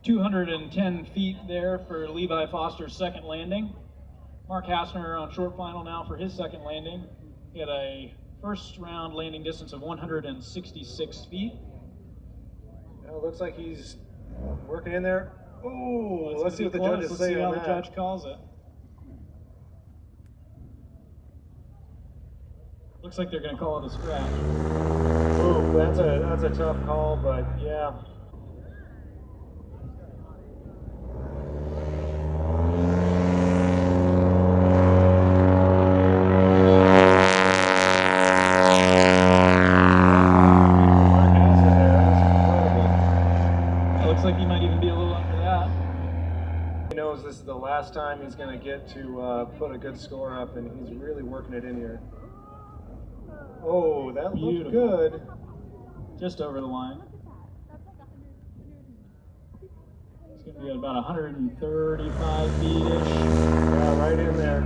210 feet there for Levi Foster's second landing. Mark Hassner on short final now for his second landing. He had a first round landing distance of 166 feet. Well, it looks like he's working in there. Oh, let's see what the judges say on that. Let's see how the judge calls it. Looks like they're going to call it a scratch. Ooh, that's a tough call, but yeah. Looks like he might even be a little under that. He knows this is the last time he's going to get to put a good score up, and he's really working it in here. Oh, that looked good. Just over the line. It's going to be at about 135 feet-ish. Yeah, right in there.